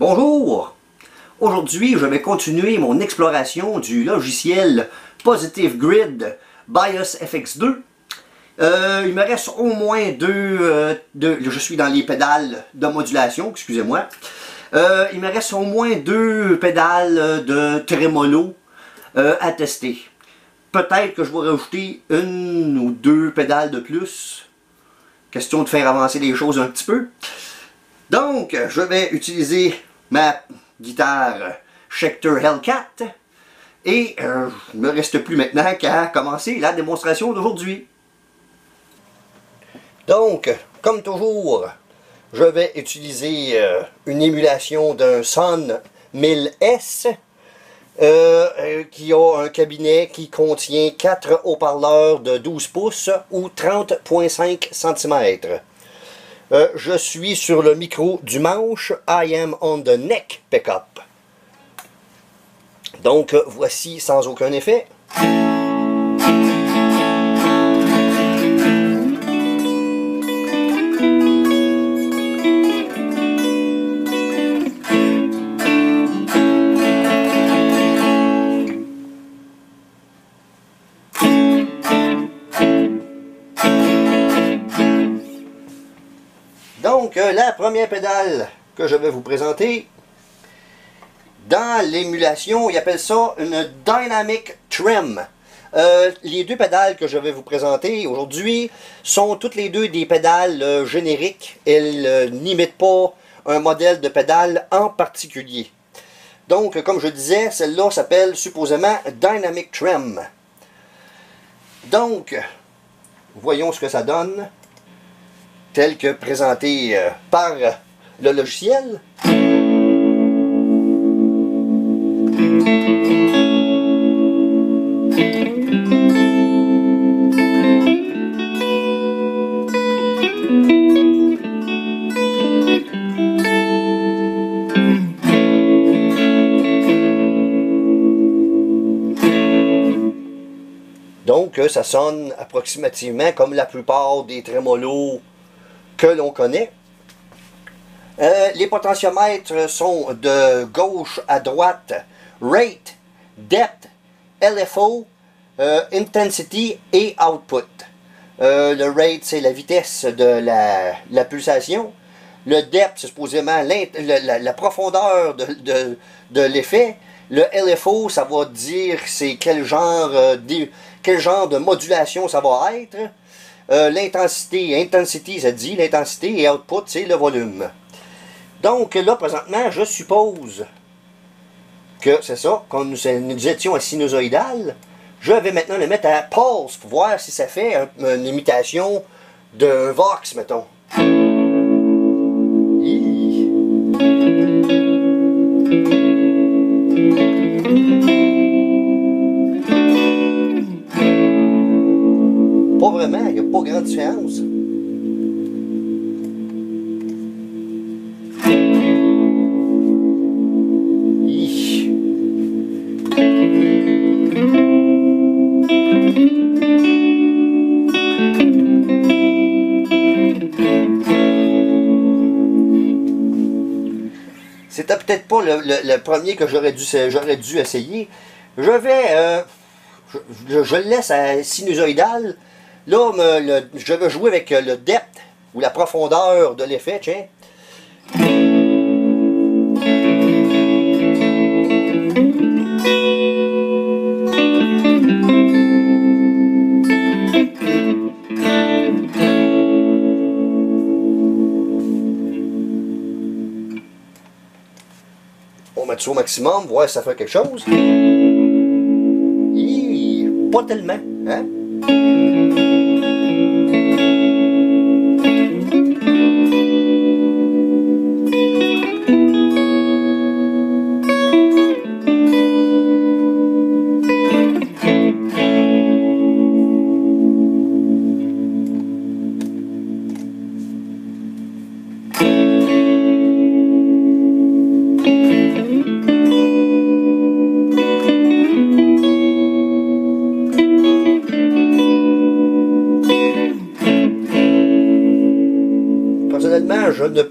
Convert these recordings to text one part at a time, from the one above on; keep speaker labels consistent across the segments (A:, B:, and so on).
A: Bonjour! Aujourd'hui, je vais continuer mon exploration du logiciel Positive Grid BIOS FX2. Il me reste au moins je suis dans les pédales de modulation, excusez-moi. Il me reste au moins 2 pédales de trémolo à tester. Peut-être que je vais rajouter 1 ou 2 pédales de plus. Question de faire avancer les choses un petit peu. Donc, je vais utiliser ma guitare Schecter Hellcat et il ne me reste plus maintenant qu'à commencer la démonstration d'aujourd'hui. Donc, comme toujours, je vais utiliser une émulation d'un Son 1000S qui a un cabinet qui contient 4 haut-parleurs de 12 pouces ou 30,5 cm. Je suis sur le micro du manche I am on the neck pickup. Donc voici sans aucun effet. Donc, la première pédale que je vais vous présenter, dans l'émulation, ils appellent ça une Dynamic Trim. Les 2 pédales que je vais vous présenter aujourd'hui sont toutes les 2 des pédales génériques. Elles n'imitent pas un modèle de pédale en particulier. Donc, comme je disais, celle-là s'appelle supposément Dynamic Trim. Donc, voyons ce que ça donne, tel que présenté par le logiciel. Donc ça sonne approximativement comme la plupart des trémolos que l'on connaît. Les potentiomètres sont de gauche à droite: Rate, Depth, LFO, Intensity et Output. Le Rate, c'est la vitesse de la pulsation. Le Depth, c'est supposément la profondeur de l'effet. Le LFO, ça va dire c'est quel genre de modulation ça va être. L'intensité, Intensity, ça dit l'intensité, et Output, c'est le volume. Donc là, présentement, je suppose que c'est ça, quand nous étions à sinusoïdal. Je vais maintenant le mettre à pulse pour voir si ça fait une imitation d'un Vox, mettons. Pas vraiment, il n'y a pas grande différence. C'était peut-être pas le premier que j'aurais dû essayer. Je le laisse à sinusoïdal. Là, je vais jouer avec le depth ou la profondeur de l'effet, tiens. On va mettre ça au maximum, voir si ça fait quelque chose. Pas tellement, hein?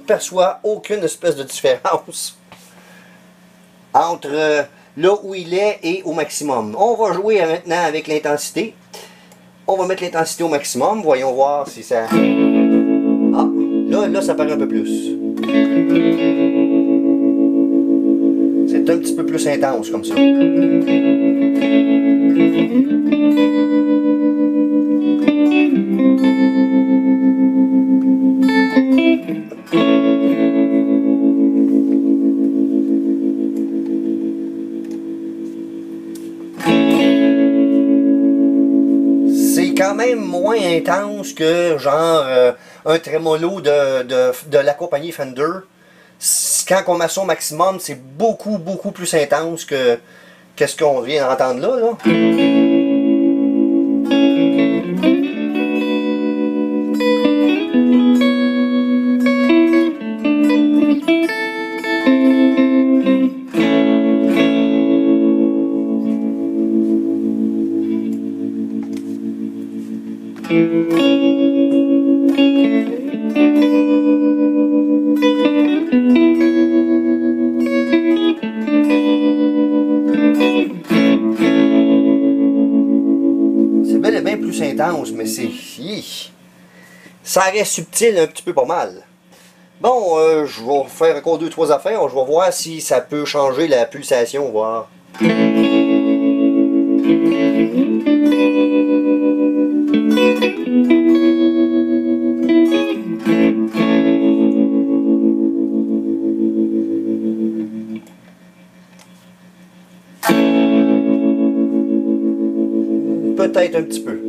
A: perçoit aucune espèce de différence entre là où il est et au maximum. On va jouer maintenant avec l'intensité. On va mettre l'intensité au maximum. Voyons voir si ça... Ah, là ça paraît un peu plus. C'est un petit peu plus intense comme ça. C'est quand même moins intense que genre un trémolo de la compagnie Fender. Quand on met ça au maximum, c'est beaucoup plus intense que qu'est-ce qu'on vient d'entendre là. C'est bel et bien plus intense, mais c'est... Ça reste subtil un petit peu pas mal. Bon, je vais faire encore 2-3 affaires. Je vais voir si ça peut changer la pulsation, voir. Peut-être un petit peu.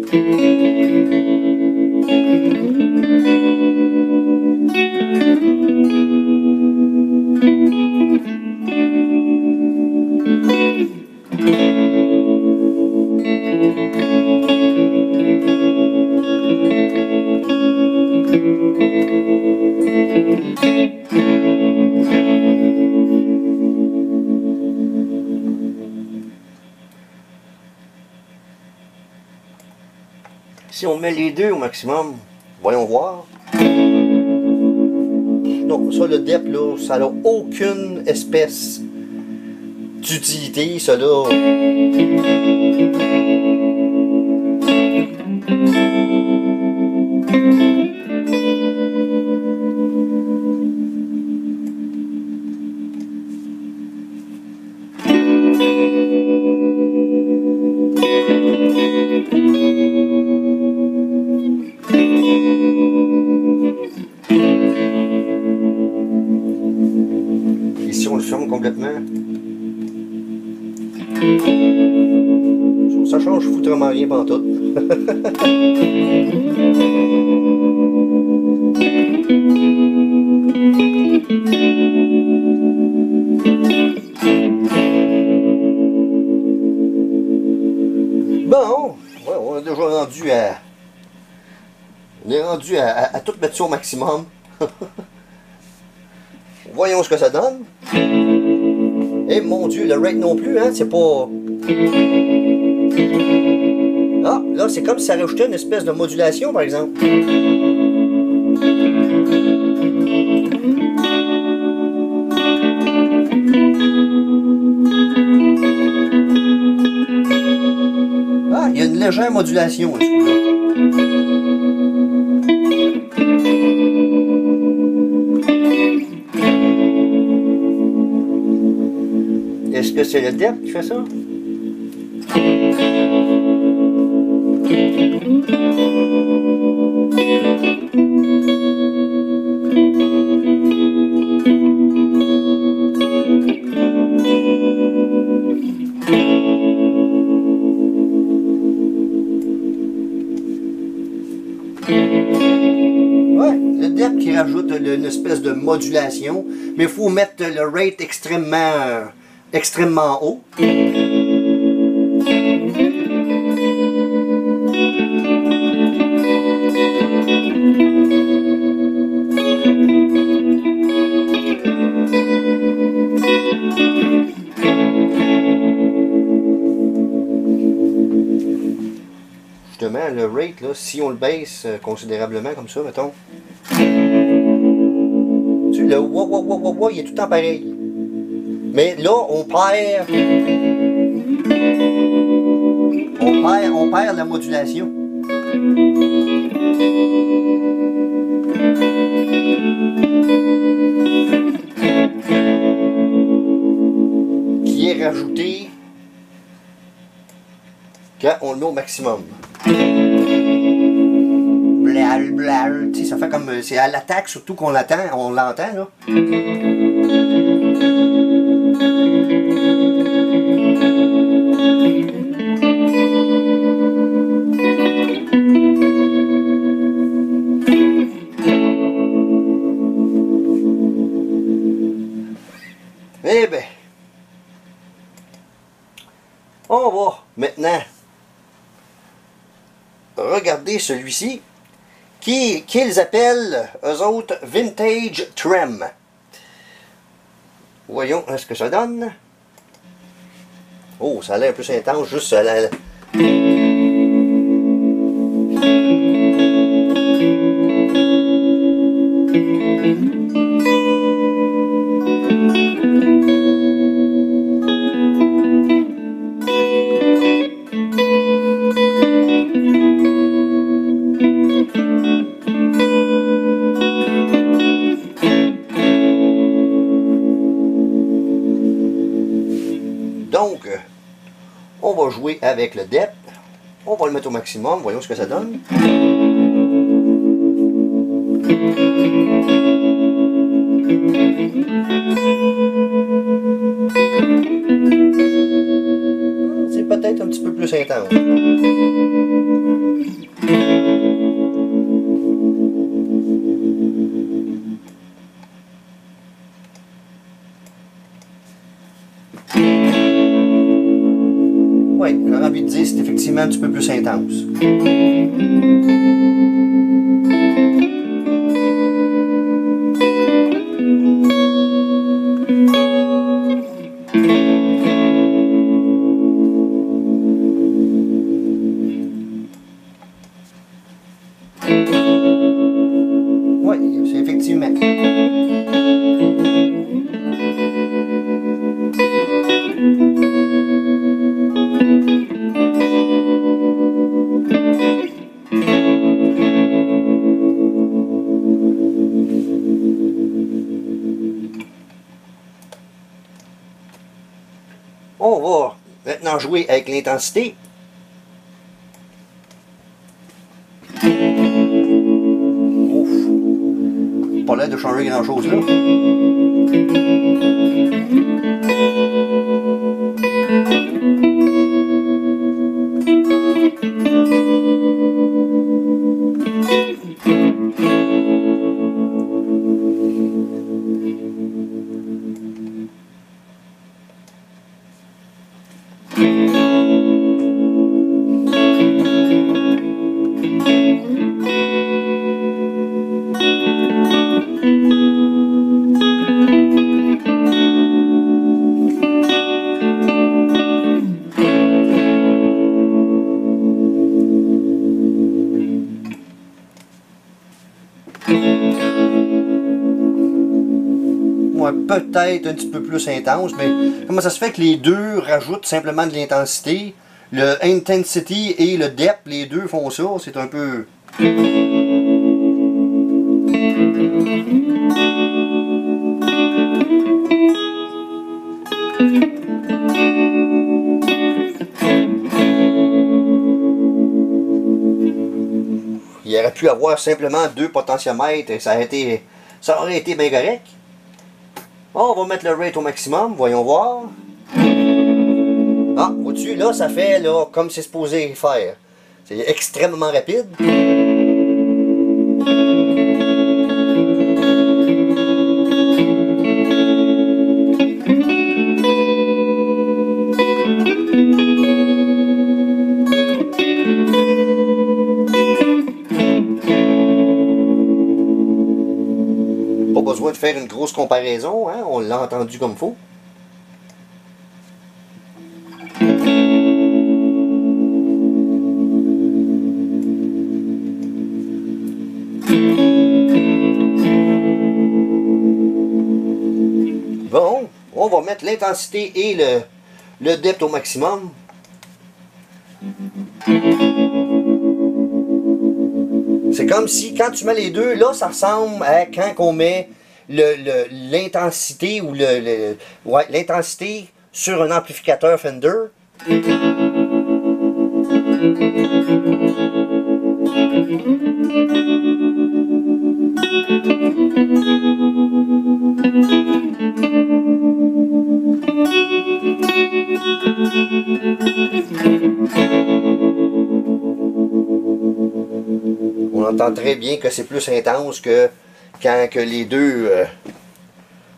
A: Si on met les deux au maximum, voyons voir. Non, ça le dep là, ça n'a aucune espèce d'utilité, ça là. Et si on le ferme complètement, ça change foutrement rien pantoute. Bon, ouais, on est déjà rendu à... On est rendu à tout mettre ça au maximum. Voyons ce que ça donne. Et mon Dieu, le rate non plus, hein, c'est pas... Ah, là, c'est comme si ça rajoutait une espèce de modulation, par exemple. Ah, il y a une légère modulation, à ce coup-là. Est-ce que c'est le dep qui fait ça? Ouais, le dep qui rajoute une espèce de modulation, mais il faut mettre le rate extrêmement haut. Justement, le rate, là, si on le baisse considérablement comme ça, mettons. Tu le wa wa wa wa wa, il est tout le temps pareil. Mais là, on perd la modulation. Qui est rajouté quand on le met au maximum. Blal, blal, tu sais, ça fait comme, c'est à l'attaque surtout qu'on l'entend là. Eh bien, on va maintenant regarder celui-ci qu'ils appellent eux autres Vintage Trem. Voyons ce que ça donne. Oh, ça a l'air plus intense, juste ça. Donc, on va jouer avec le depth. On va le mettre au maximum. Voyons ce que ça donne. C'est peut-être un petit peu plus intense. Oui, j'aurais envie de dire c'est effectivement un petit peu plus intense. Oui, c'est effectivement. On va maintenant jouer avec l'intensité. Ouf. Pas l'air de changer grand chose là. Ouais, peut-être un petit peu plus intense, mais comment ça se fait que les deux rajoutent simplement de l'intensité? Le intensity et le depth, les deux font ça, c'est un peu... Il aurait pu avoir simplement deux potentiomètres et ça aurait été bien correct. On va mettre le rate au maximum, voyons voir. Ah, au-dessus, là, ça fait là, comme c'est supposé faire. C'est extrêmement rapide. Pas besoin de faire une grosse comparaison, hein? On l'a entendu comme il faut. Bon, on va mettre l'intensité et le depth au maximum. C'est comme si quand tu mets les deux, là ça ressemble à quand on met l'intensité ou l'intensité sur un amplificateur Fender. On entend très bien que c'est plus intense que quand que les deux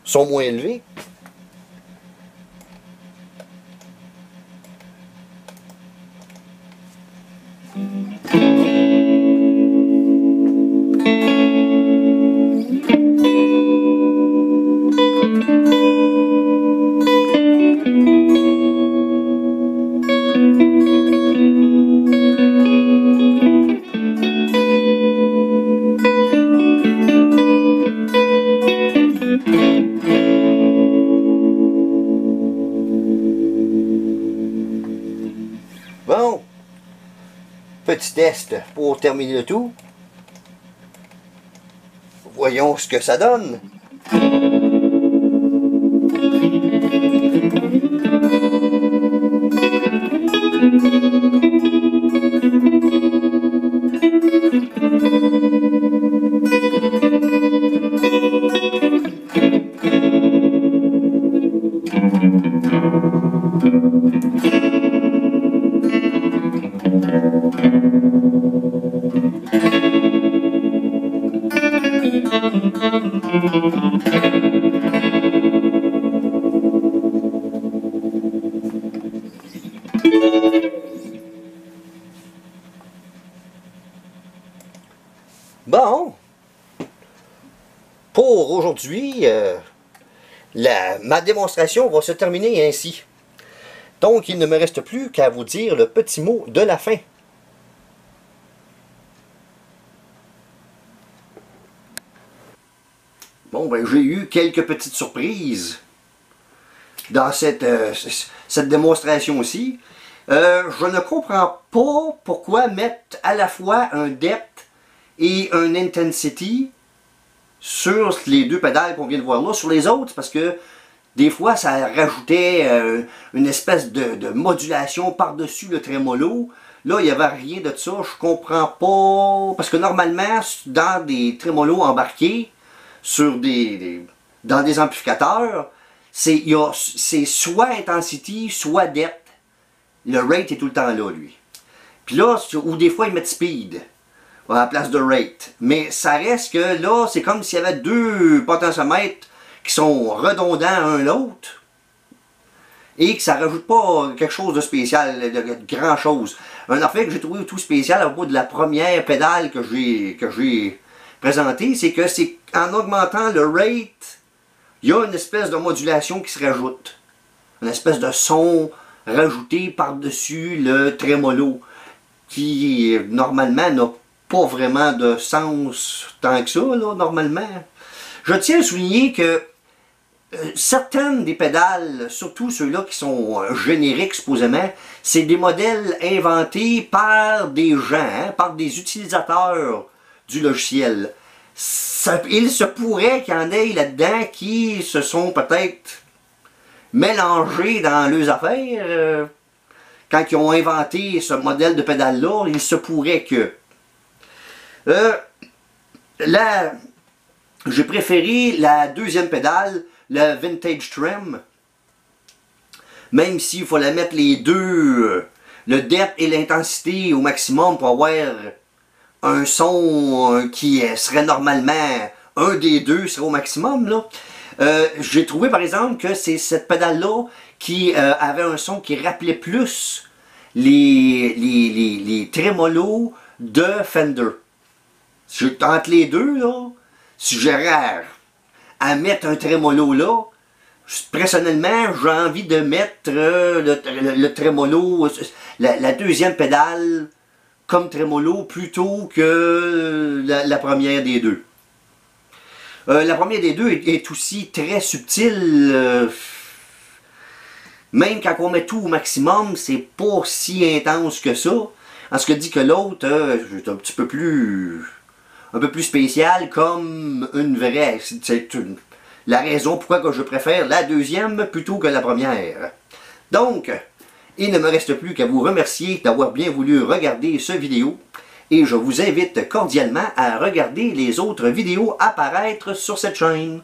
A: sont moins élevés. Bon, petit test pour terminer le tout. Voyons ce que ça donne. Bon, pour aujourd'hui, ma démonstration va se terminer ainsi. Donc, il ne me reste plus qu'à vous dire le petit mot de la fin. Bon, ben, j'ai eu quelques petites surprises dans cette démonstration aussi. Je ne comprends pas pourquoi mettre à la fois un depth et un intensity sur les deux pédales qu'on vient de voir là, sur les autres, parce que des fois ça rajoutait une espèce de modulation par-dessus le trémolo. Là, il n'y avait rien de ça, je comprends pas, parce que normalement, dans des trémolos embarqués, dans des amplificateurs, c'est soit intensity, soit depth. Le rate est tout le temps là, lui. Puis là, ou des fois ils mettent speed à la place de rate. Mais ça reste que là, c'est comme s'il y avait deux potentiomètres qui sont redondants un l'autre et que ça rajoute pas quelque chose de spécial, de grand chose. Un affaire que j'ai trouvé tout spécial à propos de la première pédale que j'ai présentée, c'est que c'est en augmentant le rate, il y a une espèce de modulation qui se rajoute. Une espèce de son rajouté par-dessus le trémolo qui normalement n'a pas vraiment de sens tant que ça, là, normalement. Je tiens à souligner que certaines des pédales, surtout ceux-là qui sont génériques supposément, c'est des modèles inventés par des gens, hein, par des utilisateurs du logiciel. Il se pourrait qu'il y en ait là-dedans qui se sont peut-être mélangés dans leurs affaires. Quand ils ont inventé ce modèle de pédale-là, il se pourrait que... j'ai préféré la deuxième pédale, la Vintage Trem. Même s'il faut la mettre les deux, le depth et l'intensité au maximum pour avoir un son qui serait normalement un des deux serait au maximum, là. J'ai trouvé par exemple que c'est cette pédale-là qui avait un son qui rappelait plus les trémolos de Fender. Entre les deux, là, si j'aurais à mettre un trémolo là, personnellement, j'ai envie de mettre le trémolo, la deuxième pédale comme trémolo plutôt que la première des deux. La première des deux est aussi très subtile. Même quand on met tout au maximum, c'est pas si intense que ça. En ce que dit que l'autre est un petit peu plus... un peu plus spécial, comme une vraie... C'est la raison pourquoi que je préfère la deuxième plutôt que la première. Donc, il ne me reste plus qu'à vous remercier d'avoir bien voulu regarder ce vidéo. Et je vous invite cordialement à regarder les autres vidéos apparaître sur cette chaîne.